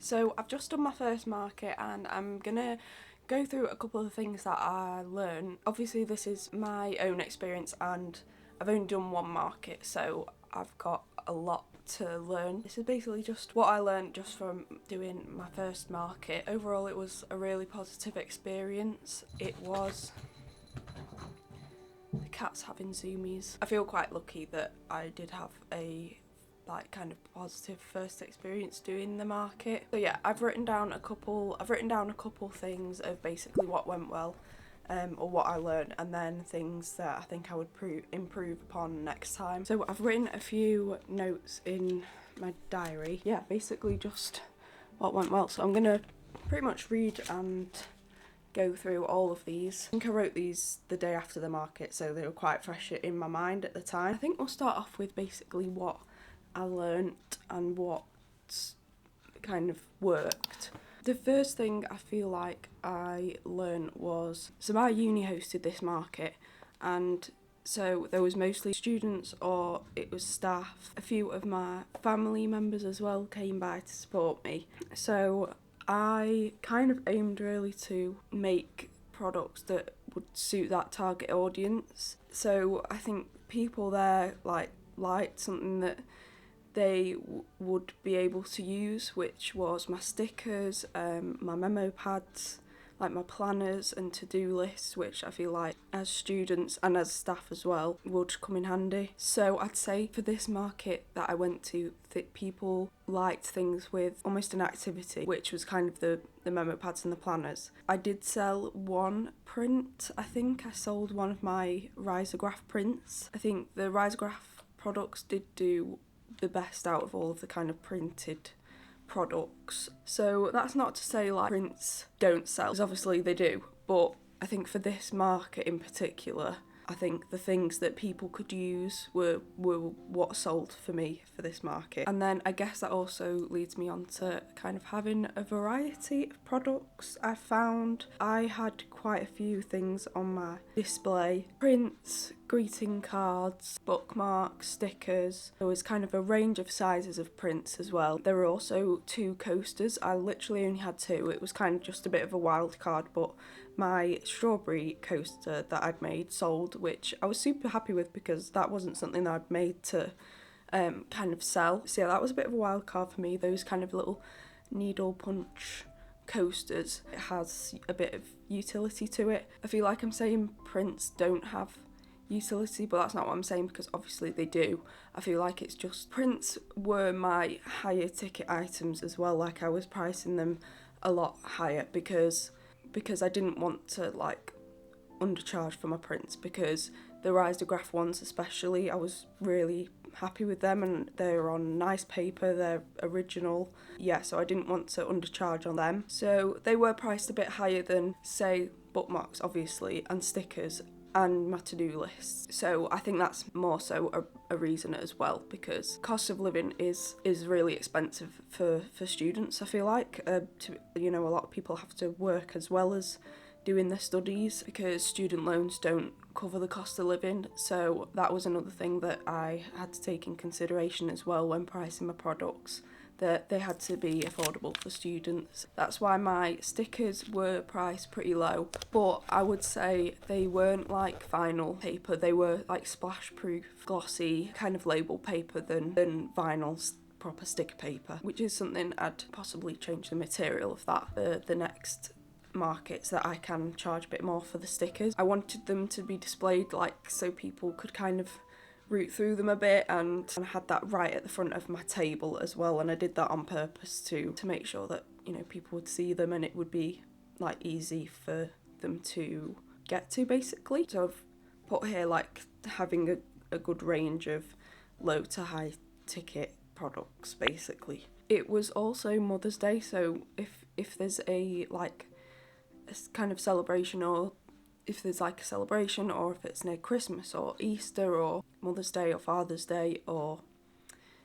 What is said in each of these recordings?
So I've just done my first market and I'm gonna go through a couple of things that I learned. Obviously this is my own experience and I've only done one market, so I've got a lot to learn. This is basically just what I learned just from doing my first market. Overall it was a really positive experience. The cat's having zoomies. I feel quite lucky that I did have a kind of positive first experience doing the market. So yeah, I've written down a couple things of basically what went well, or what I learned, and then things that I think I would improve upon next time. So I've written a few notes in my diary. Yeah, basically just what went well. So I'm gonna pretty much read and go through all of these. I think I wrote these the day after the market, so they were quite fresh in my mind at the time. I think we'll start off with basically what I learnt and what kind of worked. The first thing I feel like I learnt was, so my uni hosted this market, and so there was mostly students or it was staff. A few of my family members as well came by to support me. So I kind of aimed really to make products that would suit that target audience. So I think people there liked something that they would be able to use, which was my stickers, my memo pads, like my planners and to-do lists, which I feel like as students and as staff as well would come in handy. So I'd say for this market that I went to, that people liked things with almost an activity, which was kind of the memo pads and the planners. I did sell one print. I think I sold one of my risograph prints. I think the risograph products did do the best out of all of the kind of printed products. So that's not to say like prints don't sell, because obviously they do, but I think for this market in particular, I think the things that people could use were what sold for me for this market. And then I guess that also leads me on to kind of having a variety of products. I found I had quite a few things on my display: prints, greeting cards, bookmarks, stickers. There was kind of a range of sizes of prints as well. There were also 2 coasters. I literally only had 2. It was kind of just a bit of a wild card, but my strawberry coaster that I'd made sold, which I was super happy with because that wasn't something that I'd made to kind of sell. So yeah, that was a bit of a wild card for me. Those kind of little needle punch coasters, it has a bit of utility to it. I feel like I'm saying prints don't have utility, but that's not what I'm saying, because obviously they do. I feel like it's just prints were my higher ticket items as well. Like I was pricing them a lot higher because I didn't want to like undercharge for my prints, because the risograph ones especially, I was really happy with them and they're on nice paper, they're original. Yeah, so I didn't want to undercharge on them. So they were priced a bit higher than, say, bookmarks obviously, and stickers and my to-do lists. So I think that's more so a reason as well, because cost of living is really expensive for students. I feel like a lot of people have to work as well as doing their studies because student loans don't cover the cost of living. So that was another thing that I had to take in consideration as well when pricing my products, that they had to be affordable for students. That's why my stickers were priced pretty low, but I would say they weren't like vinyl paper, they were like splash proof, glossy kind of label paper than vinyl proper sticker paper, which is something I'd possibly change the material of that the next markets, that I can charge a bit more for the stickers. I wanted them to be displayed like so people could kind of root through them a bit, and I had that right at the front of my table as well, and I did that on purpose to make sure that people would see them and it would be like easy for them to get to basically. So I've put here like having a good range of low to high ticket products basically. It was also Mother's Day, so if there's a kind of celebration, or if there's like a celebration, or if it's near Christmas or Easter or Mother's Day or Father's Day or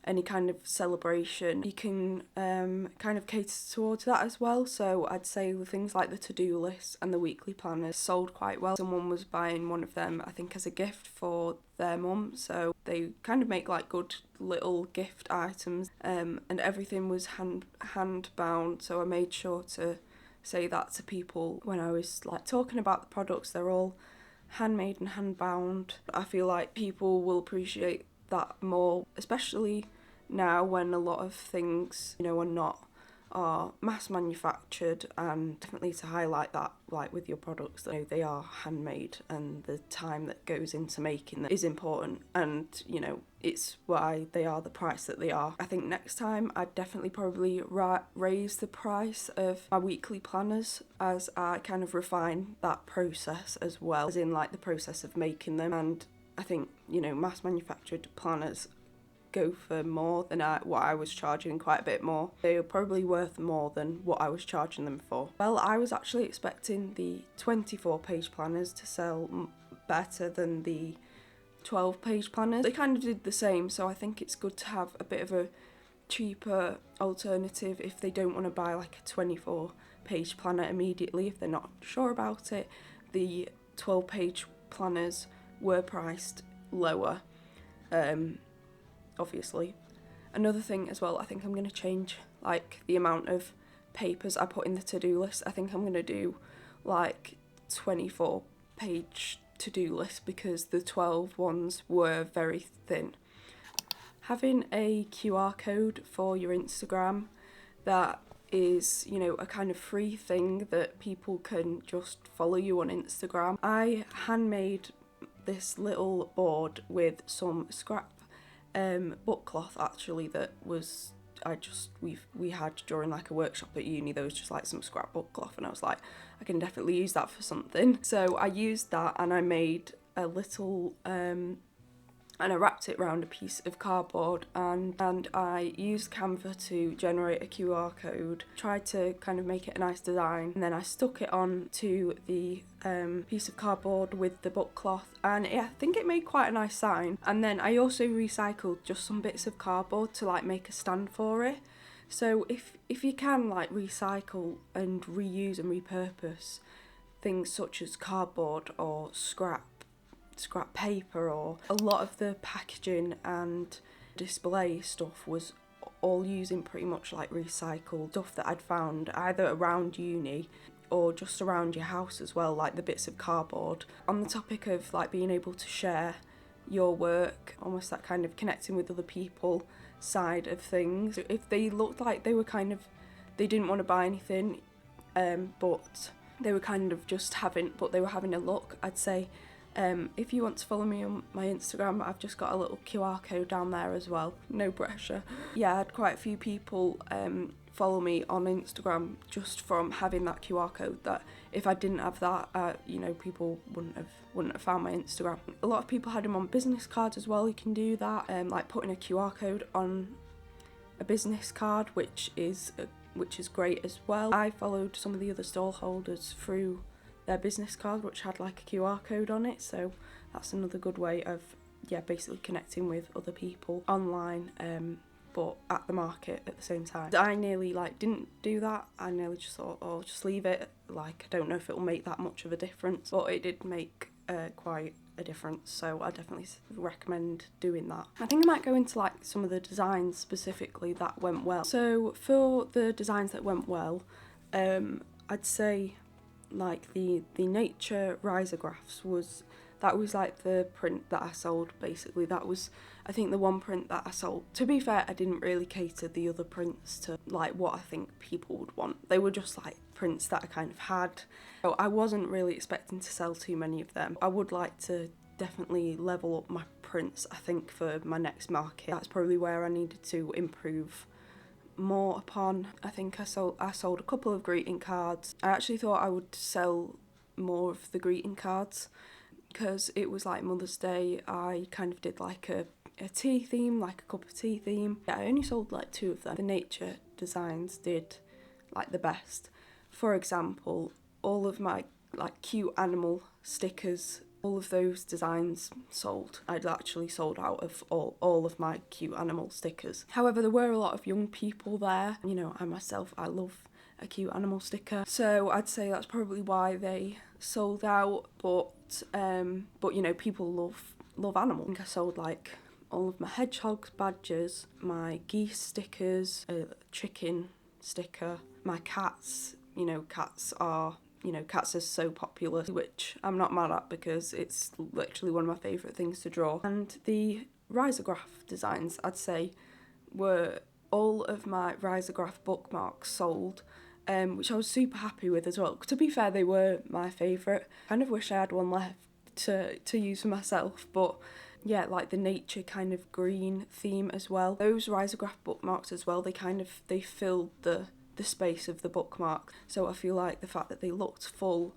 any kind of celebration, you can kind of cater towards that as well. So I'd say with things like the to-do lists and the weekly planners sold quite well. Someone was buying one of them, I think, as a gift for their mum, so they kind of make like good little gift items, and everything was hand bound, so I made sure to say that to people when I was like talking about the products. They're all handmade and hand bound. I feel like people will appreciate that more, especially now when a lot of things, are mass manufactured, and definitely to highlight that, like with your products, that they are handmade and the time that goes into making them is important, and it's why they are the price that they are. I think next time I'd definitely probably raise the price of my weekly planners as I kind of refine that process as well, as in like the process of making them. And I think mass manufactured planners go for more than what I was charging, quite a bit more. They were probably worth more than what I was charging them for. Well, I was actually expecting the 24-page planners to sell better than the 12-page planners. They kind of did the same, so I think it's good to have a bit of a cheaper alternative if they don't want to buy like a 24-page planner immediately, if they're not sure about it. The 12-page planners were priced lower, obviously. Another thing as well, I think I'm going to change like the amount of papers I put in the to-do list. I think I'm going to do like 24-page to-do list because the 12 ones were very thin. Having a QR code for your Instagram that is, a kind of free thing that people can just follow you on Instagram. I handmade this little board with some scrap book cloth actually that was we had during like a workshop at uni. There was just like some scrap book cloth, and I was like, I can definitely use that for something. So I used that and I made a little and I wrapped it around a piece of cardboard, and I used Canva to generate a QR code, tried to kind of make it a nice design, and then I stuck it on to the piece of cardboard with the book cloth, and I think it made quite a nice sign. And then I also recycled just some bits of cardboard to like make a stand for it. So if you can like recycle and reuse and repurpose things such as cardboard or scrap paper, or a lot of the packaging and display stuff was all using pretty much like recycled stuff that I'd found either around uni or just around your house as well, like the bits of cardboard. On the topic of like being able to share your work, almost that kind of connecting with other people side of things, if they looked like they didn't want to buy anything, but they were kind of just having a look, I'd say, if you want to follow me on my Instagram, I've just got a little QR code down there as well. No pressure. Yeah, I had quite a few people follow me on Instagram just from having that QR code, that if I didn't have that, people wouldn't have found my Instagram. A lot of people had them on business cards as well. You can do that, like putting a QR code on a business card, which is great as well. I followed some of the other stall holders through their business card, which had like a QR code on it, so that's another good way of basically connecting with other people online, but at the market at the same time. I nearly didn't do that. I nearly just thought, oh, just leave it, like I don't know if it'll make that much of a difference, but it did make quite a difference, so I definitely recommend doing that. I think I might go into like some of the designs specifically that went well. So for the designs that went well, I'd say like the nature risographs was like the print that I sold. Basically that was, I think, the one print that I sold. To be fair, I didn't really cater the other prints to like what I think people would want. They were just like prints that I kind of had, so I wasn't really expecting to sell too many of them. I would like to definitely level up my prints, I think, for my next market. That's probably where I needed to improve more upon. I think I sold a couple of greeting cards. I actually thought I would sell more of the greeting cards because it was like Mother's Day. I kind of did like a tea theme, like a cup of tea theme. Yeah, I only sold like 2 of them. The nature designs did like the best. For example, all of my like cute animal stickers all of those designs sold. I'd actually sold out of all of my cute animal stickers. However, there were a lot of young people there. You know, I love a cute animal sticker, so I'd say that's probably why they sold out. But you know, people love animals. I think I sold like all of my hedgehogs, badgers, my geese stickers, a chicken sticker, my cats. You know, cats are so popular, which I'm not mad at because it's literally one of my favourite things to draw. And the risograph designs, I'd say, were all of my risograph bookmarks sold, which I was super happy with as well. To be fair, they were my favourite. I kind of wish I had one left to use for myself, but yeah, like the nature kind of green theme as well. Those risograph bookmarks as well, they filled the space of the bookmark. So I feel like the fact that they looked full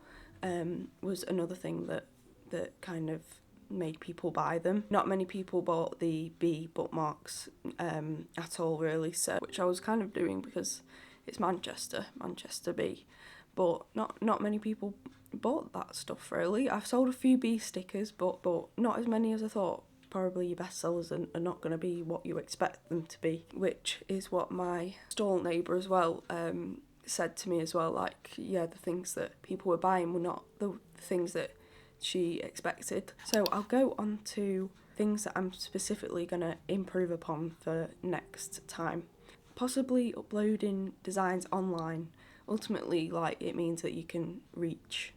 was another thing that kind of made people buy them. Not many people bought the bee bookmarks at all really, so which I was kind of doing because it's Manchester bee, but not many people bought that stuff really. I've sold a few bee stickers, but not as many as I thought. Probably your bestsellers are not going to be what you expect them to be, which is what my stall neighbour as well said to me as well. Like, yeah, the things that people were buying were not the things that she expected. So I'll go on to things that I'm specifically going to improve upon for next time. Possibly uploading designs online. Ultimately, like, it means that you can reach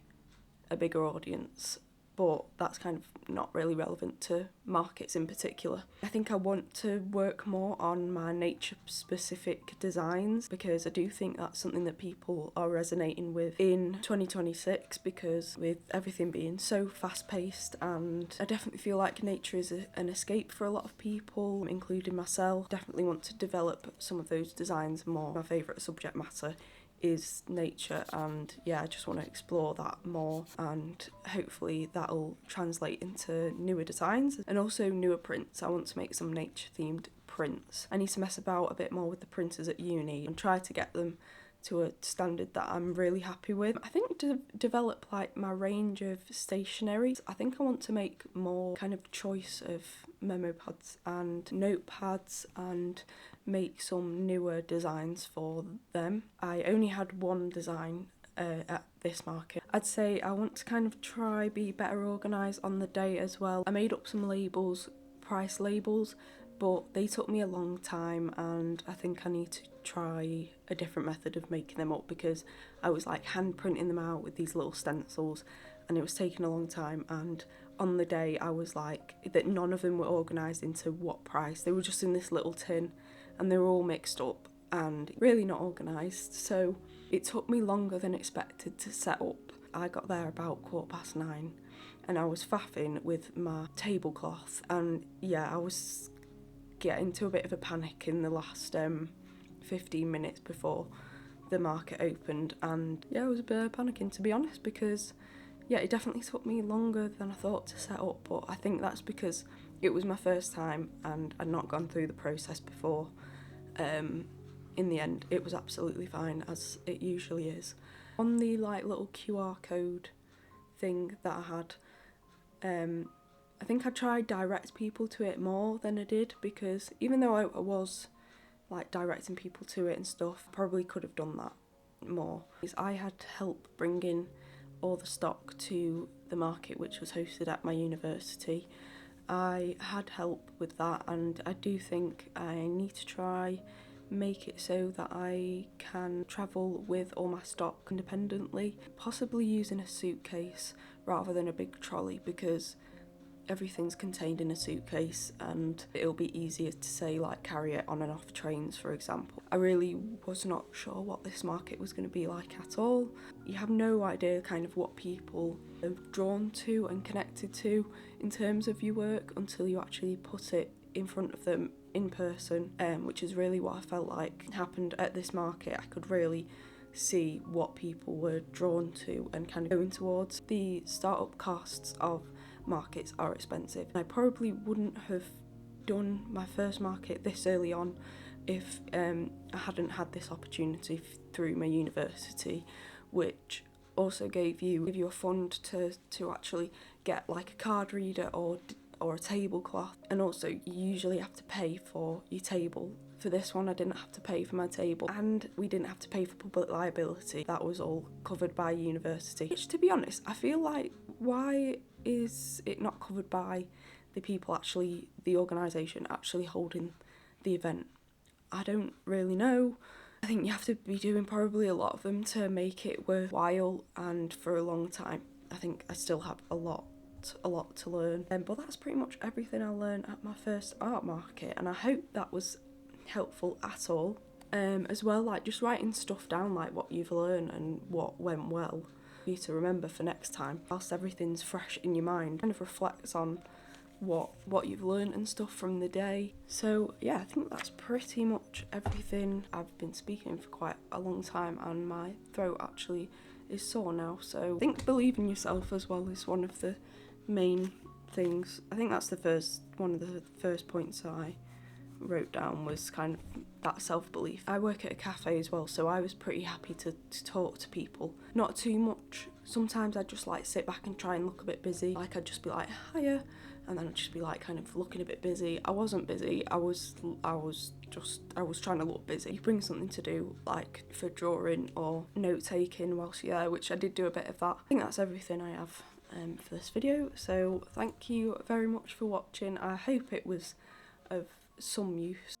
a bigger audience, but that's kind of not really relevant to markets in particular. I think I want to work more on my nature-specific designs because I do think that's something that people are resonating with in 2026, because with everything being so fast-paced, and I definitely feel like nature is an escape for a lot of people, including myself. Definitely want to develop some of those designs more. My favourite subject matter is nature, and yeah, I just want to explore that more, and hopefully that'll translate into newer designs and also newer prints. I want to make some nature themed prints. I need to mess about a bit more with the printers at uni and try to get them to a standard that I'm really happy with. I think to develop like my range of stationery, I think I want to make more kind of choice of memo pads and notepads and make some newer designs for them. I only had one design at this market. I'd say I want to kind of try be better organised on the day as well. I made up some labels, price labels, but they took me a long time, and I think I need to try a different method of making them up because I was like hand printing them out with these little stencils and it was taking a long time, and on the day I was like that none of them were organised into what price. They were just in this little tin and they were all mixed up and really not organised, so it took me longer than expected to set up. I got there about 9:15 and I was faffing with my tablecloth, and yeah, I was getting into a bit of a panic in the last 15 minutes before the market opened, and yeah, I was a bit panicking, to be honest, because yeah, it definitely took me longer than I thought to set up, but I think that's because it was my first time and I'd not gone through the process before. In the end, it was absolutely fine, as it usually is. On the like little QR code thing that I had, I think I tried direct people to it more than I did, because even though I was like directing people to it and stuff, probably could have done that more. I had help bringing all the stock to the market, which was hosted at my university. I had help with that, and I do think I need to try make it so that I can travel with all my stock independently, possibly using a suitcase rather than a big trolley, because everything's contained in a suitcase and it'll be easier to say like carry it on and off trains, for example. I really was not sure what this market was going to be like at all. You have no idea kind of what people are drawn to and connected to in terms of your work until you actually put it in front of them in person, which is really what I felt like happened at this market. I could really see what people were drawn to and kind of going towards. The startup costs of markets are expensive. I probably wouldn't have done my first market this early on if I hadn't had this opportunity through my university, which also give you a fund to actually get like a card reader or a tablecloth, and also you usually have to pay for your table. For this one I didn't have to pay for my table, and we didn't have to pay for public liability. That was all covered by university, which, to be honest, I feel like, why is it not covered by the people actually, the organisation actually holding the event? I don't really know. I think you have to be doing probably a lot of them to make it worthwhile, and for a long time. I think I still have a lot to learn. But that's pretty much everything I learned at my first art market, and I hope that was helpful at all. As well, like just writing stuff down, like what you've learned and what went well, for you to remember for next time, whilst everything's fresh in your mind. Kind of reflects on what you've learned and stuff from the day. So yeah, I think that's pretty much everything. I've been speaking for quite a long time and my throat actually is sore now, so I think believe in yourself as well is one of the main things. I think that's one of the first points I wrote down, was kind of that self-belief. I work at a cafe as well, so I was pretty happy to talk to people. Not too much. Sometimes I'd just like sit back and try and look a bit busy. Like I'd just be like, hiya, and then I'd just be like kind of looking a bit busy. I wasn't busy, I was trying to look busy. You bring something to do, like for drawing or note taking whilst you're there, which I did do a bit of that. I think that's everything I have for this video, so thank you very much for watching. I hope it was of some use.